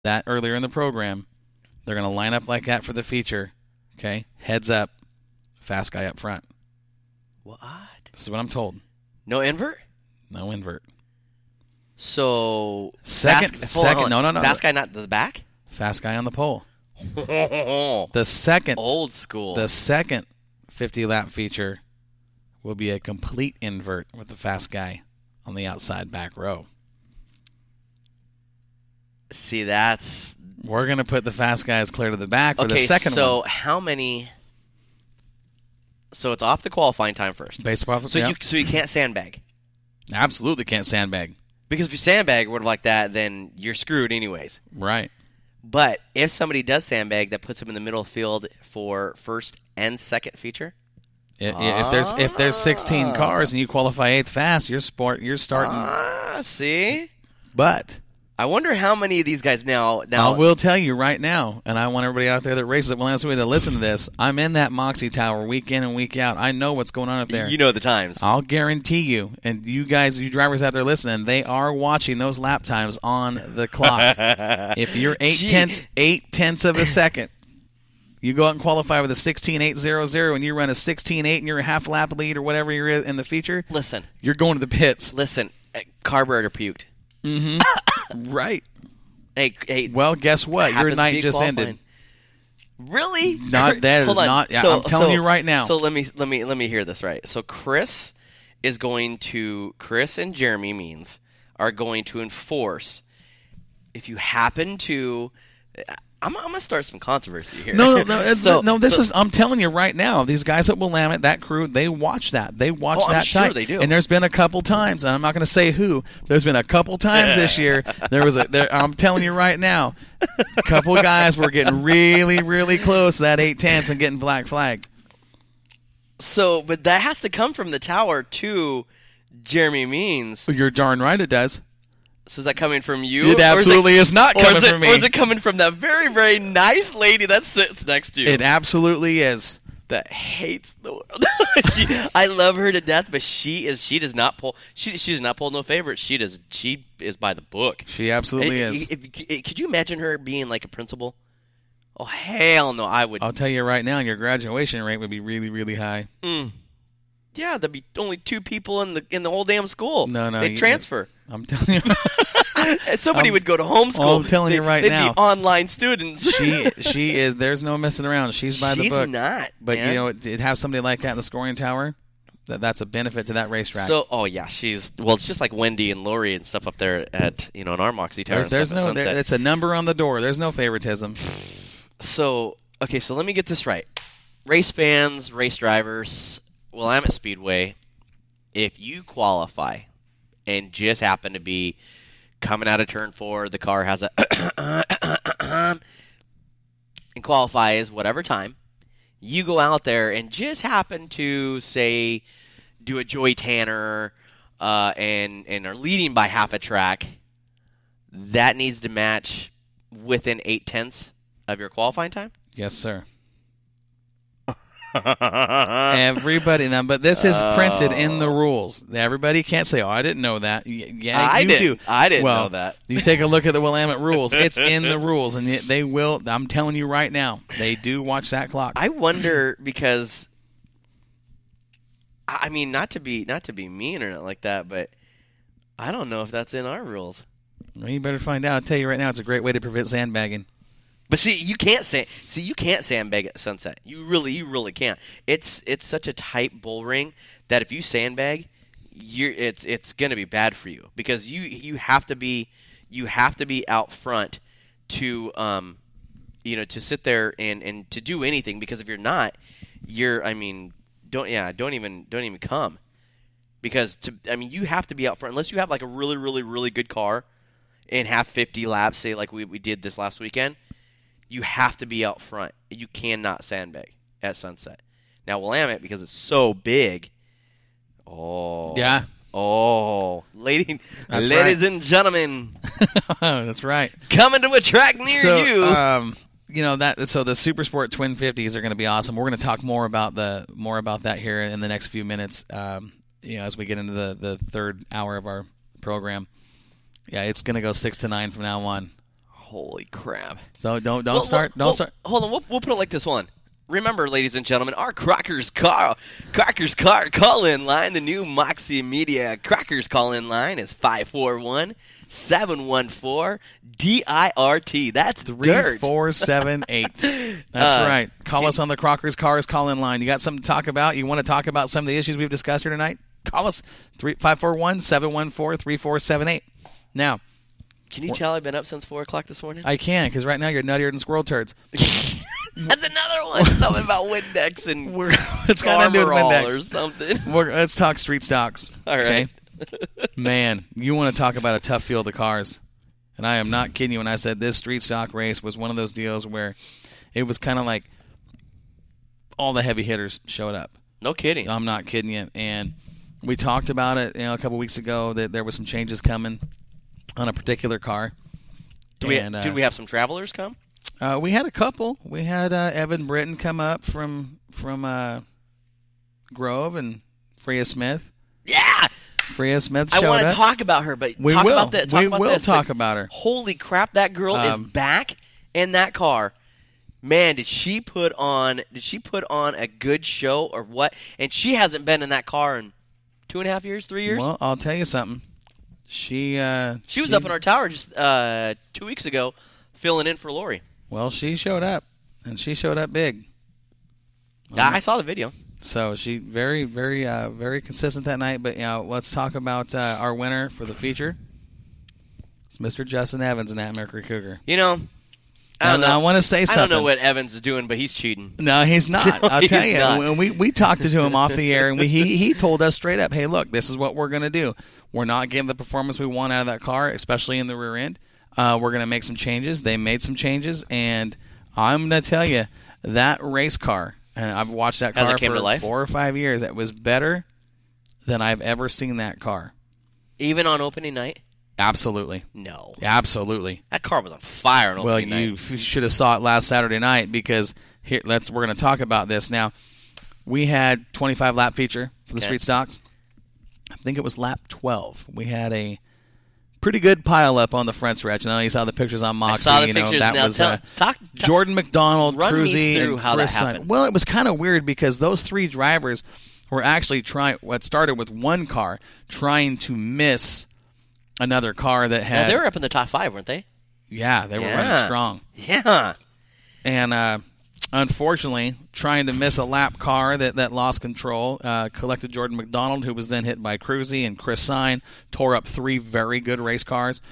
that earlier in the program. They're going to line up like that for the feature. Okay, heads up, fast guy up front. What? This is what I'm told. No invert? No invert. So Second. No. Fast guy, not the back. Fast guy on the pole. The second. Old school. The second 50-lap feature will be a complete invert with the fast guy on the outside back row. See, that's... We're going to put the fast guys clear to the back for the Okay, second one. so how many... So it's off the qualifying time first. Based off, So yeah. you can't sandbag. Absolutely can't sandbag. Because if you sandbag or whatever like that, then you're screwed anyways. Right. But if somebody does sandbag, that puts them in the middle field for first and second feature. If there's 16 cars and you qualify 8th fast, you're starting. See? But I wonder how many of these guys now. I will tell you right now, and I want everybody out there that races at Willamette to listen to this. I'm in that Moxie Tower week in and week out. I know what's going on up there. You know the times. I'll guarantee you, and you guys, you drivers out there listening, they are watching those lap times on the clock. If you're 8/10 of a second, you go out and qualify with a 16.800 and you run a 16.8 and you're a half lap lead or whatever you're in the feature. Listen. You're going to the pits. Listen. Carburetor puked. Mm-hmm. Right. Hey. Well, guess what? Your night just ended. Really? Not that is not. Yeah, I'm telling you right now. So let me hear this right. So Chris and Jeremy Means are going to enforce. If you happen to, I'm gonna start some controversy here. No. I'm telling you right now. These guys at Willamette, that crew, they watch that. They watch that. I'm sure they do. And there's been a couple times, and I'm not going to say who. There's been a couple times this year. I'm telling you right now, a couple guys were getting really, really close to that 8/10s and getting black flagged. So, but that has to come from the tower to Jeremy Means. You're darn right it does. So is that coming from you? It absolutely is not coming from me. Or is it coming from that very, very nice lady that sits next to you? It absolutely is. That hates the world. I love her to death, but she does not pull. She does not pull no favorites. She is by the book. She absolutely is. Could you imagine her being like a principal? Oh hell no, I would. I'll tell you right now, your graduation rate would be really, really high. Yeah, there'd be only 2 people in the whole damn school. No, they'd transfer. I'm telling you. And somebody would go to homeschool. I'm telling you right now. They'd be online students. She is. There's no messing around. She's by the book. She's not. But man. you know, to have somebody like that in the scoring tower, that's a benefit to that racetrack. So, yeah, it's just like Wendy and Lori and stuff up there at in our Moxie Tower. It's a number on the door. There's no favoritism. So, okay, so let me get this right. Race fans, race drivers, Willamette Speedway, if you qualify and just happen to be coming out of turn 4, the car has and qualifies whatever time, you go out there and just happen to, say, do a Joey Tanner and are leading by half a track, that needs to match within 8/10 of your qualifying time? Yes, sir. Everybody now, but this is printed in the rules. Everybody can't say, "Oh, I didn't know that." Yeah, I do. I didn't know that. You take a look at the Willamette rules; it's in the rules, and they will. I'm telling you right now, they do watch that clock. I wonder because, I mean, not to be mean or not like that, but I don't know if that's in our rules. Well, you better find out. I'll tell you right now, it's a great way to prevent sandbagging. But see, you can't sandbag at Sunset. You really can't. It's such a tight bull ring that if you sandbag, it's going to be bad for you because you have to be out front to to sit there and to do anything, because if you're not, don't even come, because you have to be out front unless you have like a really really really good car and have 50 laps, say like we did this last weekend. You have to be out front. You cannot sandbag at Sunset. Now, Willamette, because it's so big. Oh. Yeah. Oh. Ladies and gentlemen. That's right. Coming to a track near you. So the Super Sport Twin 50s are going to be awesome. We're going to talk more about that here in the next few minutes. As we get into the third hour of our program. Yeah, it's going to go 6 to 9 from now on. Holy crap! So don't start. Hold on. We'll put it like this one. Remember, ladies and gentlemen, our Crockers car call-in line, the new Moxie Media Crockers call-in line is 541-714-DIRT. That's dirt. 3478. That's right. Call us on the Crockers Cars call-in line. You got something to talk about? You want to talk about some of the issues we've discussed here tonight? Call us 541-714-3478. Now, can you tell I've been up since 4 o'clock this morning? I can, because right now you're nuttier than squirrel turds. That's another one. Something about Windex and it's got to do with Windex or something. Let's talk street stocks. All right. Okay? Man, you want to talk about a tough field of cars. And I am not kidding you when I said this street stock race was one of those deals where it was kind of like all the heavy hitters showed up. No kidding. I'm not kidding you. And we talked about it a couple weeks ago that there were some changes coming on a particular car. Did we have some travelers come? We had a couple. We had Evan Britton come up from Grove and Freya Smith. Yeah! Freya Smith showed up. I want to talk about her, but we talk will. About that. We will talk about her. Holy crap, that girl is back in that car. Man, did she put on a good show or what? And she hasn't been in that car in 2.5 years, 3 years? Well, I'll tell you something. She was up in our tower just 2 weeks ago filling in for Lori. Well, she showed up, and she showed up big. I saw the video. So she very, very, very consistent that night. But let's talk about our winner for the feature. It's Mr. Justin Evans in that Mercury Cougar. I don't know. I want to say something. I don't know what Evans is doing, but he's cheating. No, he's not. I'll tell you. When we talked to him off the air, and he told us straight up, hey, look, this is what we're going to do. We're not getting the performance we want out of that car, especially in the rear end. We're going to make some changes. They made some changes, and I'm going to tell you, that race car, and I've watched that car for 4 or 5 years, it was better than I've ever seen that car. Even on opening night? Absolutely. No. Absolutely. That car was on fire on opening night. Well, you should have saw it last Saturday night because we're going to talk about this. Now, we had 25 lap feature for the street stocks. I think it was lap 12. We had a pretty good pile up on the front stretch. I know you saw the pictures on Moxie. I saw the pictures. That now was talk, Jordan McDonald, Cruzy, and how Chris that happened. Well, it was kind of weird because those three drivers were actually what started with one car trying to miss another car that had. Well, they were up in the top 5, weren't they? Yeah, they were running strong. Yeah. And unfortunately, trying to miss a lap car that lost control, collected Jordan McDonald, who was then hit by Cruzy, and Chris Sine tore up 3 very good race cars.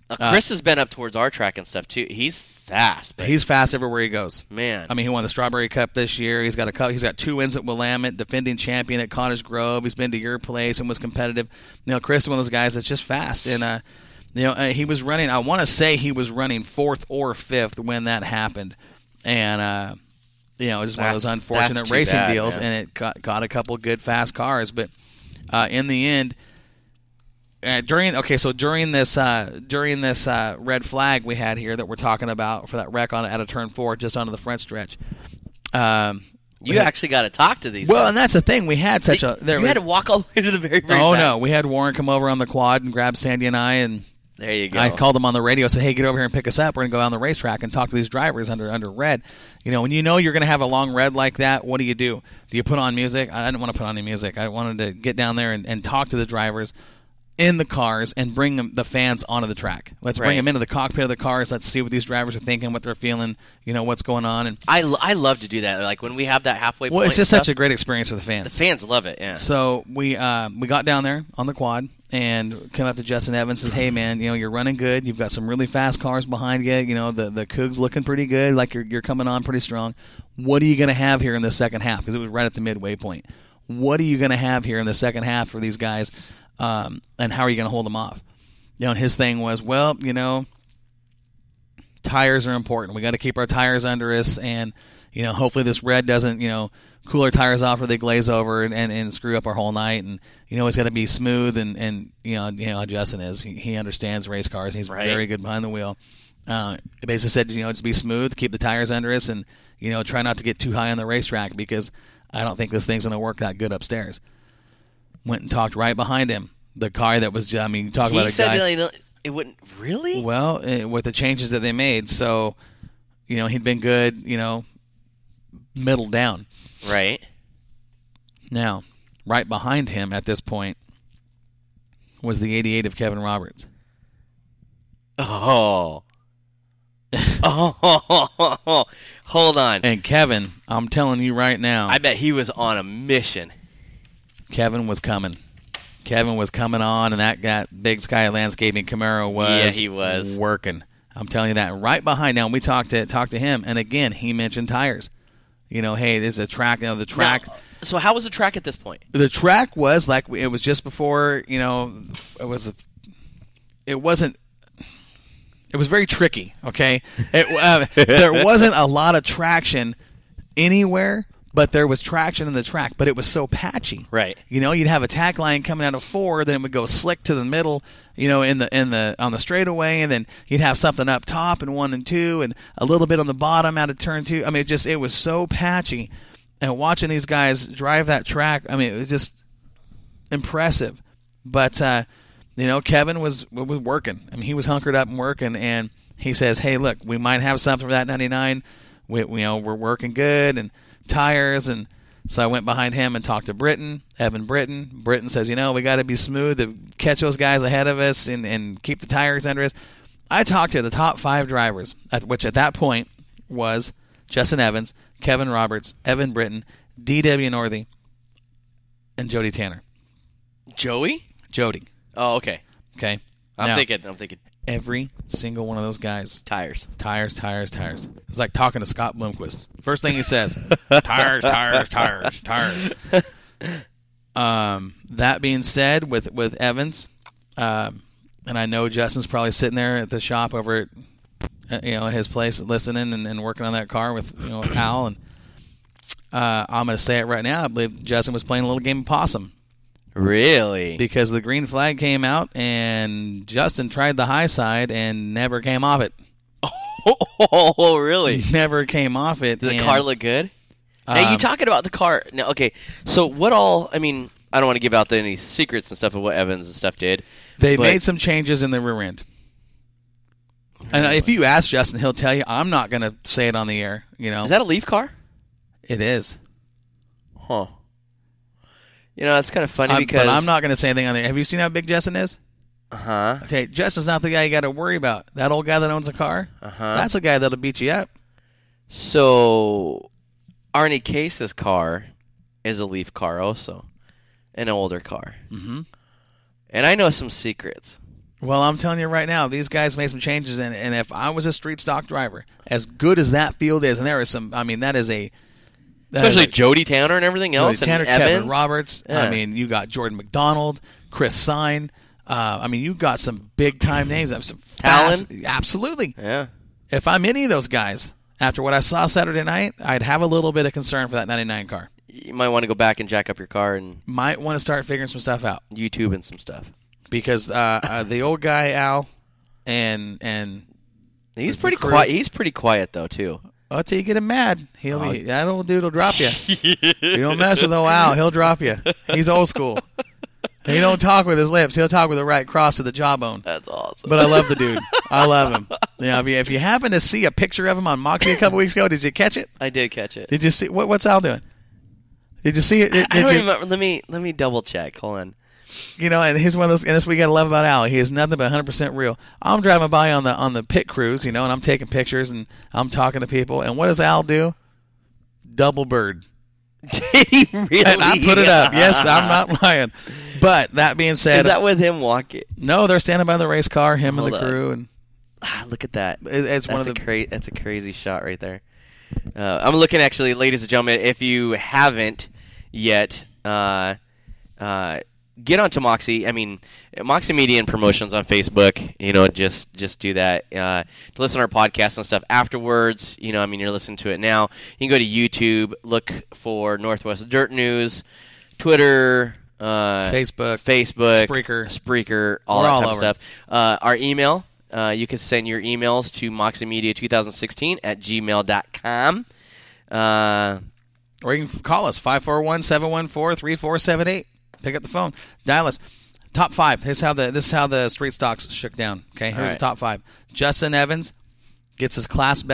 Chris has been up towards our track and stuff, too. He's fast. Baby. He's fast everywhere he goes. Man. I mean, he won the Strawberry Cup this year. He's got 2 wins at Willamette, defending champion at Cottage Grove. He's been to your place and was competitive. Chris is one of those guys that's just fast. And, he was running, I want to say he was running 4th or 5th when that happened. And, just one of those unfortunate racing deals, and it got a couple good fast cars. But in the end, during this red flag we had here that we're talking about for that wreck at a turn 4 just onto the front stretch. You actually got to talk to these. Well, guys. And that's the thing. We had such a. You had to walk all the way to the very back. No, we had Warren come over on the quad and grab Sandy and I, and there you go. I called him on the radio, said, "Hey, get over here and pick us up. We're gonna go on the racetrack and talk to these drivers under red." When you're gonna have a long red like that, what do? Do you put on music? I didn't want to put on any music. I wanted to get down there and talk to the drivers in the cars and bring the fans onto the track. Let's bring them into the cockpit of the cars. Let's see what these drivers are thinking, what they're feeling, what's going on. And I love to do that. Like when we have that halfway point. Well, it's just such a great experience for the fans. The fans love it, yeah. So we got down there on the quad and came up to Justin Evans and said, hey, man, you're running good. You've got some really fast cars behind you. The Coug's looking pretty good. Like you're coming on pretty strong. What are you going to have here in the second half? Because it was right at the midway point. What are you going to have here in the second half for these guys? And how are you going to hold them off? And his thing was, tires are important. We got to keep our tires under us, and hopefully this red doesn't cool our tires off or they glaze over and screw up our whole night. And it's got to be smooth, and Justin is. He understands race cars. He's very good behind the wheel. It basically said just be smooth, keep the tires under us, and try not to get too high on the racetrack because I don't think this thing's going to work that good upstairs. Went and talked right behind him. The car that was, you talk about a guy. It wouldn't really. Well, with the changes that they made, so he'd been good, middle down. Right. Now, right behind him at this point was the 88 of Kevin Roberts. Oh. Oh, hold on. And Kevin, I'm telling you right now, I bet he was on a mission. Kevin was coming. Kevin was coming on, and that Big Sky Landscaping Camaro was, he was working. I'm telling you that. Right behind now, we talked to him, and again, he mentioned tires. Hey, there's a track. The track. Now, so how was the track at this point? The track was like it was just before. It wasn't. It was very tricky. Okay, there wasn't a lot of traction anywhere. But there was traction in the track, but it was so patchy. Right. You'd have a tack line coming out of 4, then it would go slick to the middle, on the straightaway, and then you'd have something up top in 1 and 2, and a little bit on the bottom out of turn 2. I mean, it was so patchy. And watching these guys drive that track, I mean, it was just impressive. But Kevin was working. I mean, he was hunkered up and working, and he says, "Hey, look, we might have something for that 99. We're working good and." Tires, and so I went behind him and talked to Evan Britton. Britton says, we got to be smooth to catch those guys ahead of us and keep the tires under us. I talked to the top 5 drivers, which at that point was Justin Evans, Kevin Roberts, Evan Britton, D.W. Northey, and Jody Tanner. Jody. Oh, okay. Okay. I'm thinking. Every single one of those guys. Tires. It was like talking to Scott Bloomquist. First thing he says, tires. That being said, with Evans, and I know Justin's probably sitting there at the shop over at his place listening and working on that car with Al, and I'm going to say it right now. I believe Justin was playing a little game of possum. Really? Because the green flag came out, and Justin tried the high side and never came off it. Oh, really? Never came off it. Did the car look good? Now, you talking about the car. Now, okay, so what all, I mean, I don't want to give out any secrets and stuff of what Evans and stuff did. They made some changes in the rear end. And if you ask Justin, he'll tell you. I'm not going to say it on the air. Is that a Leaf car? It is. Huh. That's kind of funny because... But I'm not going to say anything on there. Have you seen how big Justin is? Uh-huh. Okay, Justin's not the guy you got to worry about. That old guy that owns a car? Uh-huh. That's the guy that'll beat you up. So, Arnie Case's car is a Leaf car also. An older car. Mm-hmm. And I know some secrets. Well, I'm telling you right now, these guys made some changes, and if I was a street stock driver, as good as that field is, and there is some... I mean, that is a... Especially Jody Tanner and everything else. Jody Tanner, and Evans. Kevin Roberts. Yeah. I mean, you got Jordan McDonald, Chris Sine. I mean, you got some big-time names. Some fast, absolutely. Yeah. If I'm any of those guys, after what I saw Saturday night, I'd have a little bit of concern for that 99 car. You might want to go back and jack up your car and... Might want to start figuring some stuff out. YouTube and some stuff. Because the old guy, Al, and he's pretty quiet. He's pretty quiet, though, too. Until you get him mad, that old dude will drop you. You don't mess with old Al, he'll drop you. He's old school. He don't talk with his lips. He'll talk with the right cross to the jawbone. That's awesome. But I love the dude. I love him. If you happen to see a picture of him on Moxie a couple weeks ago, did you catch it? I did catch it. Did you see what's Al doing? Did you see it? I don't remember. Let me double check. Hold on. And he's one of those, and that's what we gotta love about Al. He is nothing but 100% real. I'm driving by on the pit cruise, and I'm taking pictures and I'm talking to people. And what does Al do? Double bird. Did he really? And I put it up. Yes, I'm not lying. But that being said, is that with him walking? No, they're standing by the race car, him and the crew, and look at that. It's one of the that's a crazy shot right there. I'm looking actually, ladies and gentlemen. If you haven't yet, get onto Moxie. I mean, Moxie Media and Promotions on Facebook. Just do that. To listen to our podcast and stuff afterwards. I mean, you're listening to it now. You can go to YouTube, look for Northwest Dirt News, Twitter, Facebook, Spreaker, all that type of stuff. Our email. You can send your emails to moxiemedia2016@gmail.com. Or you can call us 541-714-3478. Pick up the phone. Dial us. top 5. This is how the straight stocks shook down. Okay, here's right. the top 5. Justin Evans gets his class